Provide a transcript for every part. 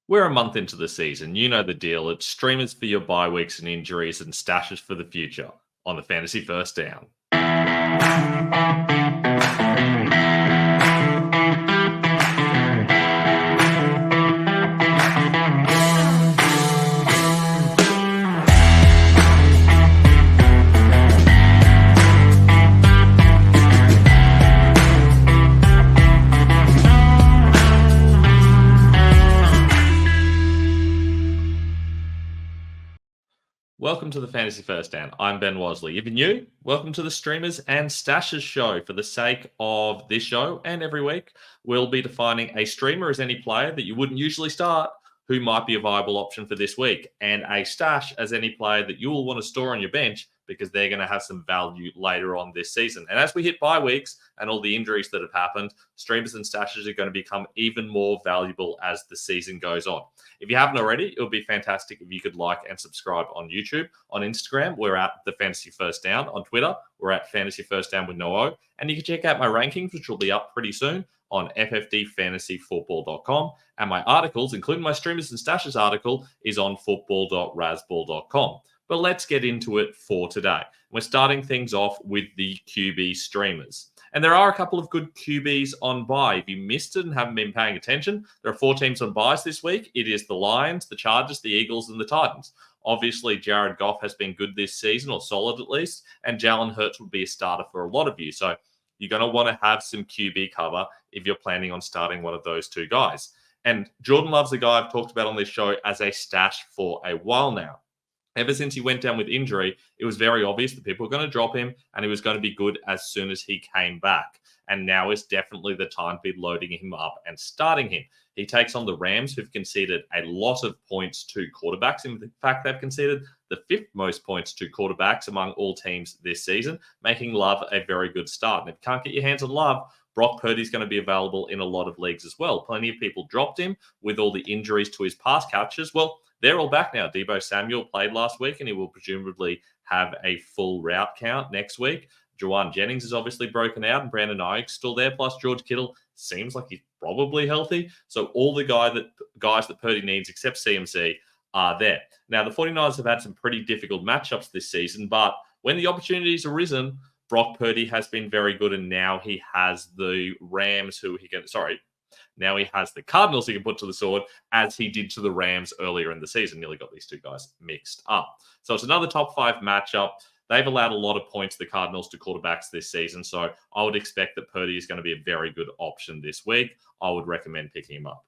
We're a month into the season. You know the deal. It's streamers for your bye weeks and injuries and stashes for the future on the Fantasy First Down. Welcome to the Fantasy First Down. I'm Ben Wasley. If you're new, welcome to the Streamers and Stashes show. For the sake of this show and every week, we'll be defining a streamer as any player that you wouldn't usually start who might be a viable option for this week, and a stash as any player that you will want to store on your bench because they're going to have some value later on this season. And as we hit bye weeks and all the injuries that have happened, streamers and stashes are going to become even more valuable as the season goes on. If you haven't already, it would be fantastic if you could like and subscribe on YouTube. On Instagram, we're at the Fantasy First Down. On Twitter, we're at Fantasy First Down with no O. And you can check out my rankings, which will be up pretty soon on ffdfantasyfootball.com. And my articles, including my Streamers and Stashes article, is on football.rasball.com. But let's get into it for today. We're starting things off with the QB streamers. And there are a couple of good QBs on bye. If you missed it and haven't been paying attention, there are 4 teams on byes this week. It is the Lions, the Chargers, the Eagles, and the Titans. Obviously, Jared Goff has been good this season, or solid at least, and Jalen Hurts would be a starter for a lot of you. So you're going to want to have some QB cover if you're planning on starting one of those two guys. And Jordan Love's a guy I've talked about on this show as a stash for a while now. Ever since he went down with injury, it was very obvious that people were going to drop him and he was going to be good as soon as he came back. And now is definitely the time to be loading him up and starting him. He takes on the Rams, who've conceded a lot of points to quarterbacks. In fact, they've conceded the 5th most points to quarterbacks among all teams this season, making Love a very good start. And if you can't get your hands on Love, Brock Purdy's going to be available in a lot of leagues as well. Plenty of people dropped him with all the injuries to his pass catchers. Well, they're all back now. Deebo Samuel played last week, and he will presumably have a full route count next week. Juwan Jennings is obviously broken out, and Brandon Ayuk's still there. Plus, George Kittle seems like he's probably healthy. So all the guys that Purdy needs, except CMC, are there. Now, the 49ers have had some pretty difficult matchups this season, but when the opportunities arisen, Brock Purdy has been very good, and now he has the Rams Now he has the Cardinals he can put to the sword, as he did to the Rams earlier in the season. Nearly got these two guys mixed up. So it's another top 5 matchup. They've allowed a lot of points to the Cardinals to quarterbacks this season, so I would expect that Purdy is going to be a very good option this week. I would recommend picking him up.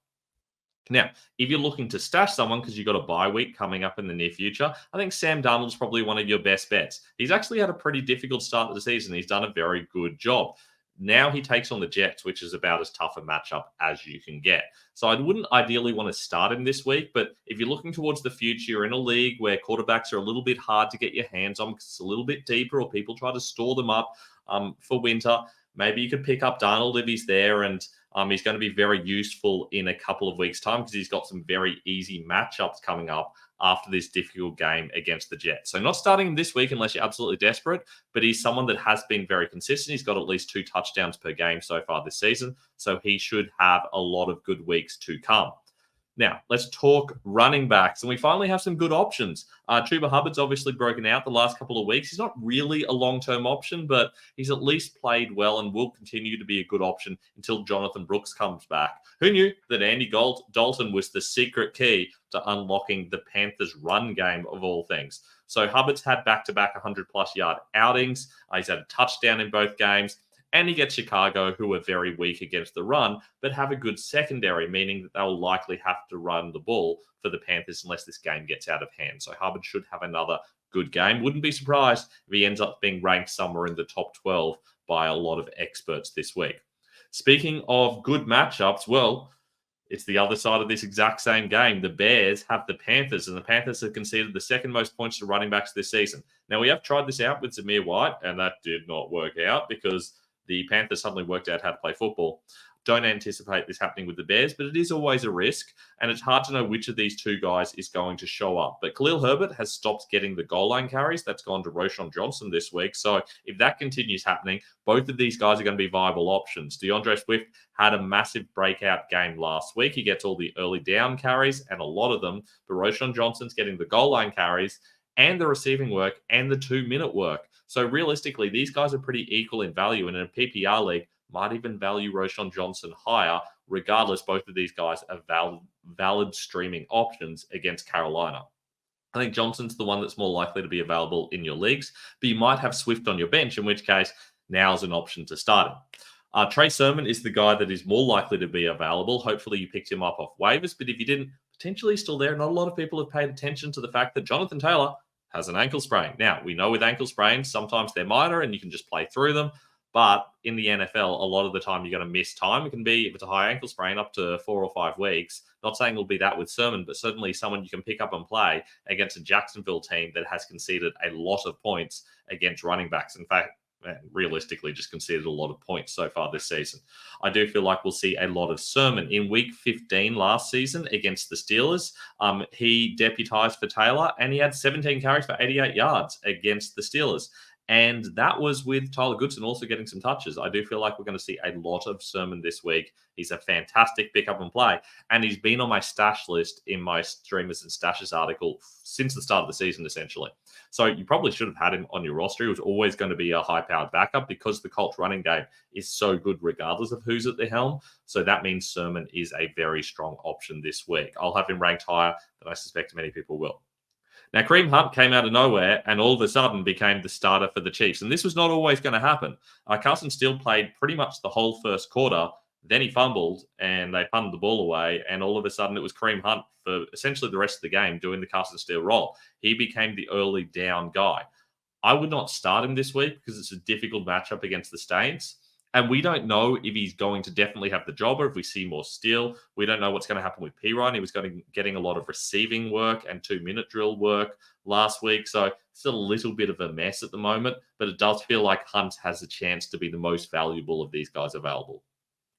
Now, if you're looking to stash someone because you've got a bye week coming up in the near future, I think Sam Darnold's probably one of your best bets. He's actually had a pretty difficult start to the season. He's done a very good job. Now he takes on the Jets, which is about as tough a matchup as you can get. So I wouldn't ideally want to start him this week, but if you're looking towards the future, you're in a league where quarterbacks are a little bit hard to get your hands on because it's a little bit deeper, or people try to store them up for winter. Maybe you could pick up Darnold if he's there, and he's going to be very useful in a couple of weeks' time because he's got some very easy matchups coming up after this difficult game against the Jets. So not starting him this week unless you're absolutely desperate, but he's someone that has been very consistent. He's got at least 2 touchdowns per game so far this season, so he should have a lot of good weeks to come. Now, let's talk running backs, and we finally have some good options. Chuba Hubbard's obviously broken out the last couple of weeks. He's not really a long-term option, but he's at least played well and will continue to be a good option until Jonathan Brooks comes back. Who knew that Andy Dalton was the secret key to unlocking the Panthers' run game of all things? So Hubbard's had back-to-back 100-plus yard outings. He's had a touchdown in both games. And he gets Chicago, who are very weak against the run, but have a good secondary, meaning that they'll likely have to run the ball for the Panthers unless this game gets out of hand. So Hubbard should have another good game. Wouldn't be surprised if he ends up being ranked somewhere in the top 12 by a lot of experts this week. Speaking of good matchups, well, it's the other side of this exact same game. The Bears have the Panthers, and the Panthers have conceded the 2nd most points to running backs this season. Now, we have tried this out with Zamir White, and that did not work out because the Panthers suddenly worked out how to play football. Don't anticipate this happening with the Bears, but it is always a risk, and it's hard to know which of these two guys is going to show up. But Khalil Herbert has stopped getting the goal line carries. That's gone to Roschon Johnson this week. So if that continues happening, both of these guys are going to be viable options. DeAndre Swift had a massive breakout game last week. He gets all the early down carries and a lot of them, but Roschon Johnson's getting the goal line carries and the receiving work and the 2-minute work. So realistically, these guys are pretty equal in value, and in a PPR league, might even value Roschon Johnson higher. Regardless, both of these guys are valid streaming options against Carolina. I think Johnson's the one that's more likely to be available in your leagues, but you might have Swift on your bench, in which case now's an option to start him. Trey Sermon is the guy that is more likely to be available. Hopefully you picked him up off waivers, but if you didn't, potentially he's still there. Not a lot of people have paid attention to the fact that Jonathan Taylor has an ankle sprain. Now, we know with ankle sprains, sometimes they're minor and you can just play through them. But in the NFL, a lot of the time you're going to miss time. It can be, if it's a high ankle sprain, up to 4 or 5 weeks. Not saying it'll be that with Sermon, but certainly someone you can pick up and play against a Jacksonville team that has conceded a lot of points against running backs. In fact, realistically, just conceded a lot of points so far this season. I do feel like we'll see a lot of Sermon. In week 15 last season against the Steelers, he deputized for Taylor and he had 17 carries for 88 yards against the Steelers. And that was with Tyler Goodson also getting some touches. I do feel like we're going to see a lot of Sermon this week. He's a fantastic pickup and play. And he's been on my stash list in my Streamers and Stashes article since the start of the season, essentially. So you probably should have had him on your roster. He was always going to be a high-powered backup because the Colts running game is so good regardless of who's at the helm. So that means Sermon is a very strong option this week. I'll have him ranked higher than I suspect many people will. Now, Kareem Hunt came out of nowhere and all of a sudden became the starter for the Chiefs. And this was not always going to happen. Carson Steele played pretty much the whole first quarter. Then he fumbled and they punted the ball away. And all of a sudden it was Kareem Hunt for essentially the rest of the game doing the Carson Steele role. He became the early down guy. I would not start him this week because it's a difficult matchup against the Saints. And we don't know if he's going to definitely have the job or if we see more Steele. We don't know what's going to happen with Pirine. He was getting a lot of receiving work and 2-minute drill work last week. So it's a little bit of a mess at the moment, but it does feel like Hunt has a chance to be the most valuable of these guys available.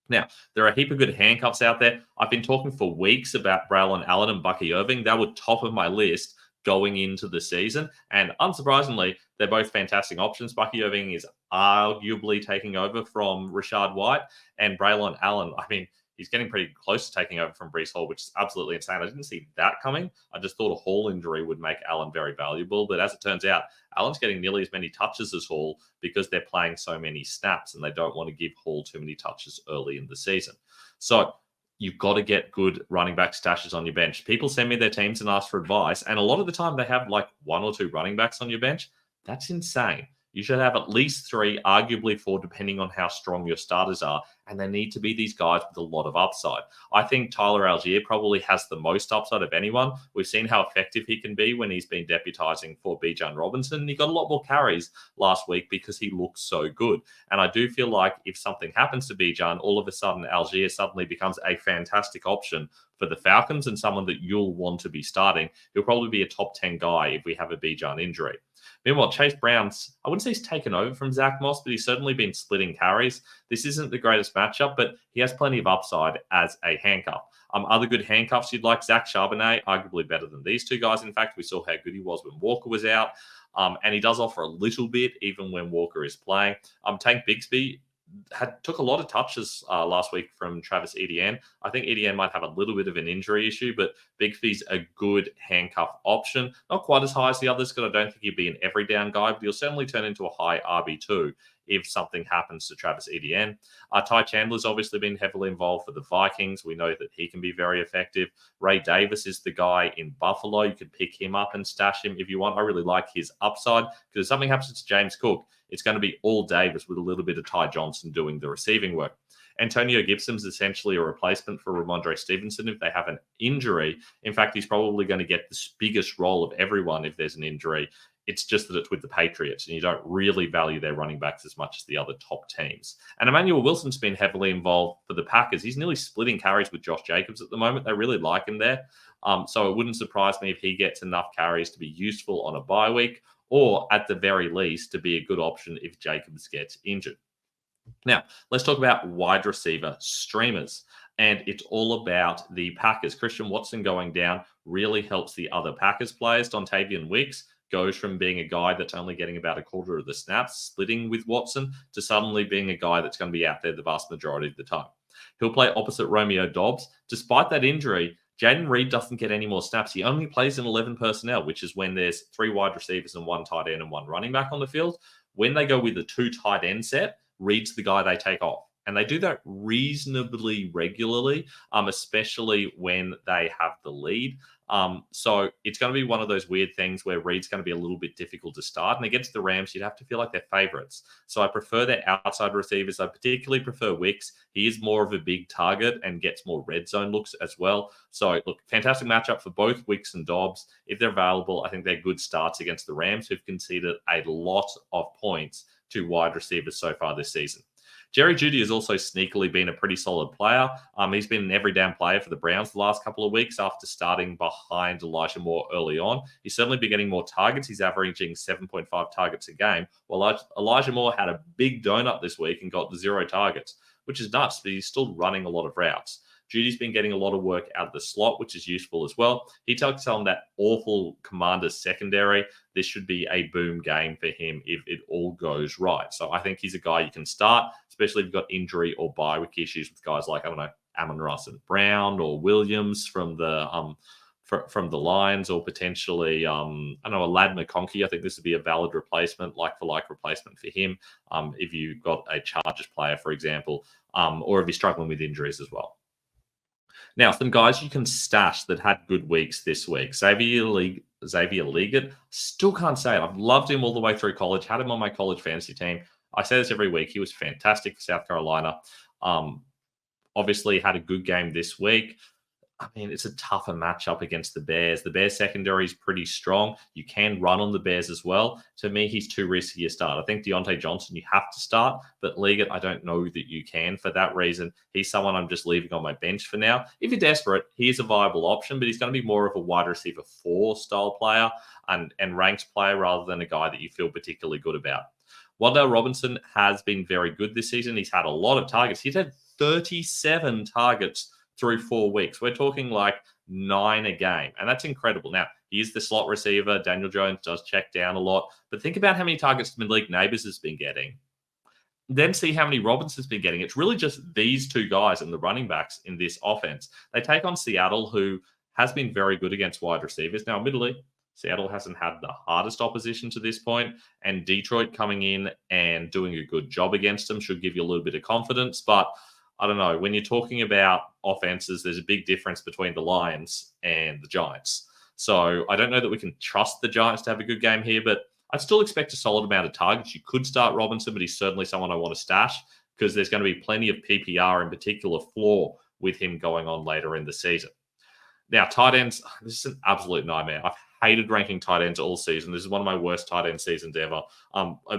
Now, there are a heap of good handcuffs out there. I've been talking for weeks about Braylon Allen and Bucky Irving. They were top of my list going into the season. And unsurprisingly, they're both fantastic options. Bucky Irving is arguably taking over from Rashad White, and Braylon Allen, I mean, he's getting pretty close to taking over from Breece Hall, which is absolutely insane. I didn't see that coming. I just thought a Hall injury would make Allen very valuable. But as it turns out, Allen's getting nearly as many touches as Hall because they're playing so many snaps and they don't want to give Hall too many touches early in the season. So you've got to get good running back stashes on your bench. People send me their teams and ask for advice, and a lot of the time they have like 1 or 2 running backs on your bench. That's insane. You should have at least 3, arguably 4, depending on how strong your starters are. And they need to be these guys with a lot of upside. I think Tyler Algier probably has the most upside of anyone. We've seen how effective he can be when he's been deputizing for Bijan Robinson. He got a lot more carries last week because he looks so good. And I do feel like if something happens to Bijan, all of a sudden Algier suddenly becomes a fantastic option for the Falcons and someone that you'll want to be starting. He'll probably be a top 10 guy if we have a Bijan injury. Meanwhile, Chase Brown's, I wouldn't say he's taken over from Zach Moss, but he's certainly been splitting carries. This isn't the greatest matchup, but he has plenty of upside as a handcuff. Other good handcuffs you'd like, Zach Charbonnet, arguably better than these two guys. In fact, we saw how good he was when Walker was out. And he does offer a little bit even when Walker is playing. Tank Bigsby took a lot of touches last week from Travis Etienne. I think Etienne might have a little bit of an injury issue, but Bigsby's a good handcuff option. Not quite as high as the others, because I don't think he'd be an every down guy, but he'll certainly turn into a high RB2 if something happens to Travis Etienne. Ty Chandler's obviously been heavily involved for the Vikings. We know that he can be very effective. Ray Davis is the guy in Buffalo. You could pick him up and stash him if you want. I really like his upside, because if something happens to James Cook, it's going to be all Davis with a little bit of Ty Johnson doing the receiving work. Antonio Gibson's essentially a replacement for Ramondre Stevenson if they have an injury. In fact, he's probably going to get the biggest role of everyone if there's an injury. It's just that it's with the Patriots, and you don't really value their running backs as much as the other top teams. And Emmanuel Wilson's been heavily involved for the Packers. He's nearly splitting carries with Josh Jacobs at the moment. They really like him there. So it wouldn't surprise me if he gets enough carries to be useful on a bye week, or at the very least to be a good option if Jacobs gets injured. Now, let's talk about wide receiver streamers. And it's all about the Packers. Christian Watson going down really helps the other Packers players. Dontavian Wicks goes from being a guy that's only getting about a quarter of the snaps, splitting with Watson, to suddenly being a guy that's going to be out there the vast majority of the time. He'll play opposite Romeo Dobbs. Despite that injury, Jaden Reed doesn't get any more snaps. He only plays in 11 personnel, which is when there's 3 wide receivers and 1 tight end and 1 running back on the field. When they go with a 2 tight end set, Reed's the guy they take off. And they do that reasonably regularly, especially when they have the lead. So it's going to be one of those weird things where Reed's going to be a little bit difficult to start. And against the Rams, you'd have to feel like they're favorites. So I prefer their outside receivers. I particularly prefer Wicks. He is more of a big target and gets more red zone looks as well. So look, fantastic matchup for both Wicks and Dobbs. If they're available, I think they're good starts against the Rams, who've conceded a lot of points to wide receivers so far this season. Jerry Jeudy has also sneakily been a pretty solid player. He's been an every down player for the Browns the last couple of weeks after starting behind Elijah Moore early on. He's certainly been getting more targets. He's averaging 7.5 targets a game. Well, Elijah Moore had a big donut this week and got 0 targets, which is nuts, but he's still running a lot of routes. Judy's been getting a lot of work out of the slot, which is useful as well. He takes on that awful Commanders secondary. This should be a boom game for him if it all goes right. So I think he's a guy you can start, especially if you've got injury or bye week issues with guys like, I don't know, Amon-Ra St. Brown or Williams from the Lions, or potentially, I don't know, a Lad McConkey. I think this would be a valid replacement, like-for-like replacement for him if you've got a Chargers player, for example, or if you're struggling with injuries as well. Now, some guys you can stash that had good weeks this week. Xavier Legate, still can't say it. I've loved him all the way through college, had him on my college fantasy team. I say this every week. He was fantastic for South Carolina. Obviously had a good game this week. I mean, it's a tougher matchup against the Bears. The Bears secondary is pretty strong. You can run on the Bears as well. To me, he's too risky a start. I think Deontay Johnson, you have to start, but Leggett, I don't know that you can. For that reason, he's someone I'm just leaving on my bench for now. If you're desperate, he is a viable option, but he's going to be more of a wide receiver 4 style player and ranked player rather than a guy that you feel particularly good about. Wan'Dale Robinson has been very good this season. He's had a lot of targets. He's had 37 targets through 4 weeks. We're talking like 9 a game, and that's incredible. Now, he is the slot receiver. Daniel Jones does check down a lot, but think about how many targets Malik Neighbors has been getting. Then see how many Robinson's been getting. It's really just these 2 guys and the running backs in this offense. They take on Seattle, who has been very good against wide receivers. Now, admittedly, Seattle hasn't had the hardest opposition to this point, and Detroit coming in and doing a good job against them should give you a little bit of confidence, but I don't know. When you're talking about offenses, there's a big difference between the Lions and the Giants. So I don't know that we can trust the Giants to have a good game here, but I'd still expect a solid amount of targets. You could start Robinson, but he's certainly someone I want to stash because there's going to be plenty of PPR, in particular floor, with him going on later in the season. Now, tight ends, this is an absolute nightmare. I've hated ranking tight ends all season. This is one of my worst tight end seasons ever.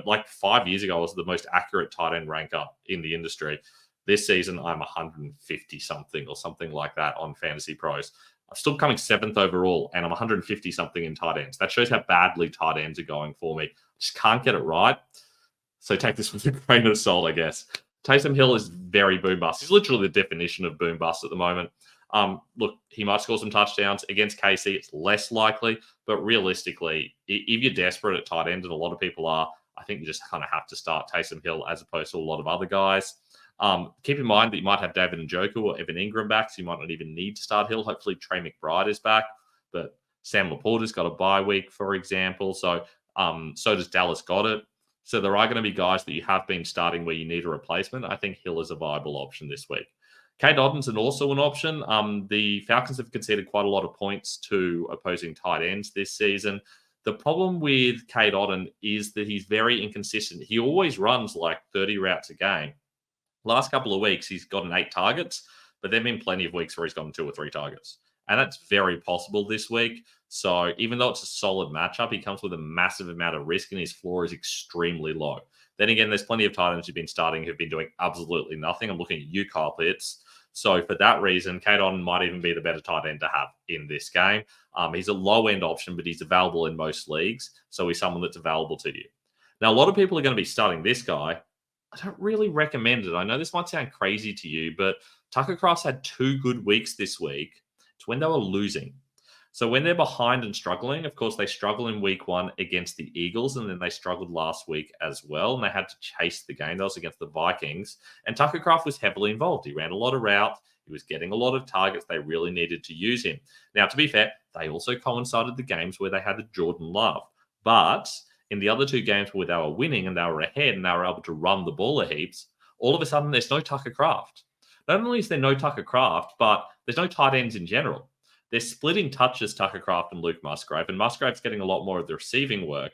Like 5 years ago, I was the most accurate tight end ranker in the industry. This season, I'm 150 something or something like that on Fantasy Pros. I'm still coming 7th overall, and I'm 150 something in tight ends. That shows how badly tight ends are going for me. Just can't get it right. So take this with a grain of salt, I guess. Taysom Hill is very boom bust. He's literally the definition of boom bust at the moment. Look, he might score some touchdowns against KC. It's less likely, but realistically, if you're desperate at tight end, and a lot of people are, I think you just kind of have to start Taysom Hill as opposed to a lot of other guys. Keep in mind that you might have David Njoku or Evan Ingram back, so you might not even need to start Hill. Hopefully Trey McBride is back, but Sam Laporta's got a bye week, for example. So does Dallas Goedert. So there are going to be guys that you have been starting where you need a replacement. I think Hill is a viable option this week. Cade Ottonson also an option. The Falcons have conceded quite a lot of points to opposing tight ends this season. The problem with Cade Otton is that he's very inconsistent. He always runs like 30 routes a game. Last couple of weeks, he's gotten 8 targets, but there have been plenty of weeks where he's gotten 2 or 3 targets. And that's very possible this week. So even though it's a solid matchup, he comes with a massive amount of risk and his floor is extremely low. Then again, there's plenty of tight ends who've been starting who've been doing absolutely nothing. I'm looking at you, Kyle Pitts. So for that reason, Cade Otton might even be the better tight end to have in this game. He's a low-end option, but he's available in most leagues. So he's someone that's available to you. Now, a lot of people are going to be starting this guy, I don't really recommend it. I know this might sound crazy to you, but Tucker Kraft's had 2 good weeks this week. It's when they were losing. So when they're behind and struggling, of course, they struggle in week 1 against the Eagles, and then they struggled last week as well, and they had to chase the game. That was against the Vikings, and Tucker Kraft was heavily involved. He ran a lot of routes. He was getting a lot of targets. They really needed to use him. Now, to be fair, they also coincided the games where they had a Jordan Love. But in the other 2 games where they were winning and they were ahead and they were able to run the ball a heaps, all of a sudden there's no Tucker Kraft. Not only is there no Tucker Kraft, but there's no tight ends in general. They're splitting touches, Tucker Kraft and Luke Musgrave, and Musgrave's getting a lot more of the receiving work.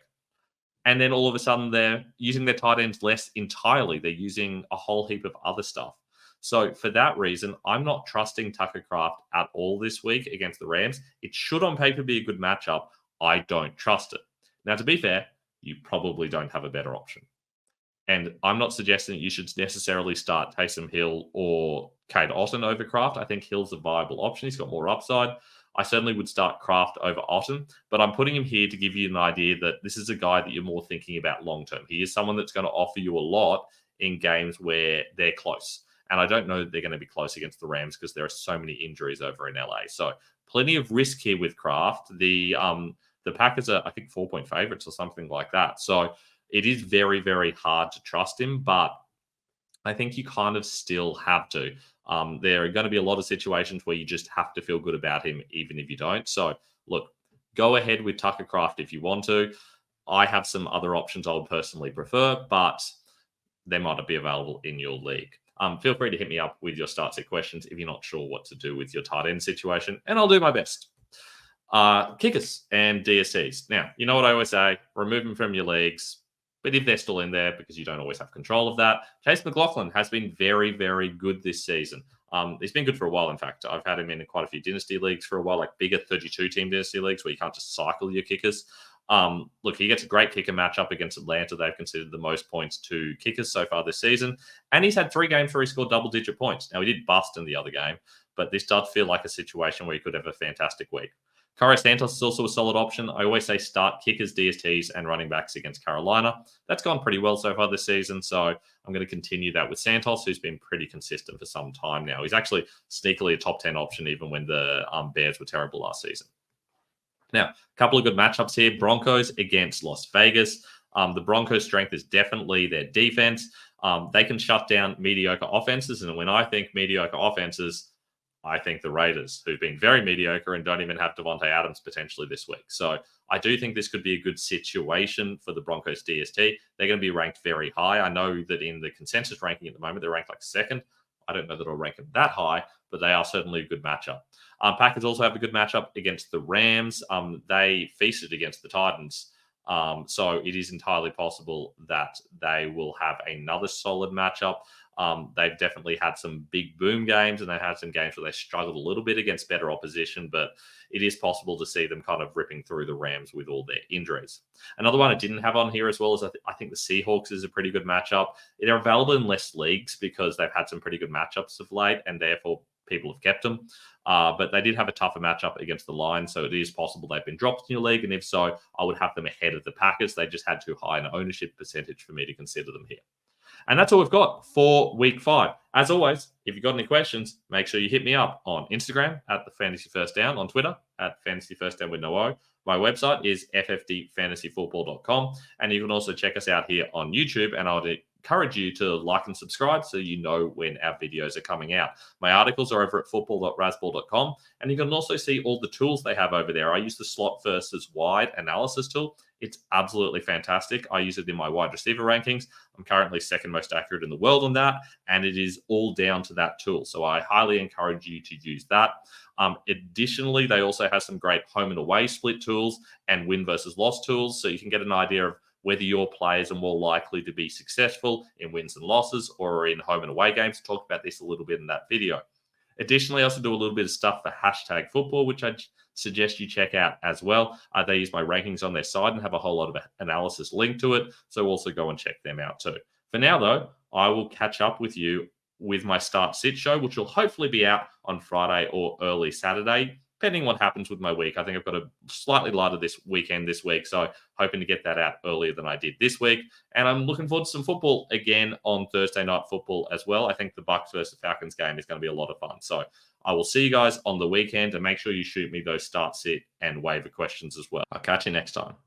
And then all of a sudden, they're using their tight ends less entirely. They're using a whole heap of other stuff. So for that reason, I'm not trusting Tucker Kraft at all this week against the Rams. It should on paper be a good matchup. I don't trust it. Now, to be fair, you probably don't have a better option. And I'm not suggesting that you should necessarily start Taysom Hill or Cade Otton over Kraft. I think Hill's a viable option. He's got more upside. I certainly would start Kraft over Otton, but I'm putting him here to give you an idea that this is a guy that you're more thinking about long term. He is someone that's going to offer you a lot in games where they're close. And I don't know that they're going to be close against the Rams because there are so many injuries over in LA. So plenty of risk here with Kraft. The Packers are, I think, 4-point favorites or something like that. So it is very, very hard to trust him, but I think you kind of still have to. There are going to be a lot of situations where you just have to feel good about him, even if you don't. So, look, go ahead with Tucker Kraft if you want to. I have some other options I would personally prefer, but they might not be available in your league. Feel free to hit me up with your start set questions if you're not sure what to do with your tight end situation, and I'll do my best. Kickers and DSTs. Now, you know what I always say, remove them from your leagues. But if they're still in there, because you don't always have control of that, Chase McLaughlin has been very, very good this season. He's been good for a while, in fact. I've had him in quite a few dynasty leagues for a while, like bigger 32-team dynasty leagues where you can't just cycle your kickers. Look, he gets a great kicker matchup against Atlanta. They've considered the most points to kickers so far this season. And he's had 3 games where he scored double-digit points. Now, he did bust in the other game, but this does feel like a situation where he could have a fantastic week. Corey Santos is also a solid option. I always say start kickers, DSTs, and running backs against Carolina. That's gone pretty well so far this season, so I'm going to continue that with Santos, who's been pretty consistent for some time now. He's actually sneakily a top 10 option even when the Bears were terrible last season. Now, a couple of good matchups here. Broncos against Las Vegas. The Broncos' strength is definitely their defense. They can shut down mediocre offenses, and when I think mediocre offenses, I think the Raiders, who've been very mediocre and don't even have Devontae Adams potentially this week. So I do think this could be a good situation for the Broncos DST. They're going to be ranked very high. I know that in the consensus ranking at the moment, they're ranked like 2nd. I don't know that I'll rank them that high, but they are certainly a good matchup. Packers also have a good matchup against the Rams. They feasted against the Titans. So it is entirely possible that they will have another solid matchup. They've definitely had some big boom games, and they had some games where they struggled a little bit against better opposition, but it is possible to see them kind of ripping through the Rams with all their injuries. Another one I didn't have on here as well is I think the Seahawks is a pretty good matchup. They're available in less leagues because they've had some pretty good matchups of late, and therefore people have kept them. But they did have a tougher matchup against the Lions, so it is possible they've been dropped in your league, and if so, I would have them ahead of the Packers. They just had too high an ownership percentage for me to consider them here. And that's all we've got for week 5. As always, if you've got any questions, make sure you hit me up on Instagram at the Fantasy First Down, on Twitter at Fantasy First Down with no O. My website is ffdfantasyfootball.com. And you can also check us out here on YouTube. And I would encourage you to like and subscribe so you know when our videos are coming out. My articles are over at football.rasball.com. And you can also see all the tools they have over there. I use the slot versus wide analysis tool. It's absolutely fantastic. I use it in my wide receiver rankings. I'm currently 2nd most accurate in the world on that, and it is all down to that tool. So I highly encourage you to use that. Additionally, they also have some great home and away split tools and win versus loss tools, so you can get an idea of whether your players are more likely to be successful in wins and losses or in home and away games. I talked about this a little bit in that video. Additionally, I also do a little bit of stuff for hashtag football, which I suggest you check out as well. They use my rankings on their side and have a whole lot of analysis linked to it. So also go and check them out too. For now, though, I will catch up with you with my Start Sit show, which will hopefully be out on Friday or early Saturday. depending what happens with my week. I think I've got a slightly lighter this week, so hoping to get that out earlier than I did this week. And I'm looking forward to some football again on Thursday night football as well. I think the Bucks versus the Falcons game is going to be a lot of fun. So I will see you guys on the weekend, and make sure you shoot me those start, sit, and waiver questions as well. I'll catch you next time.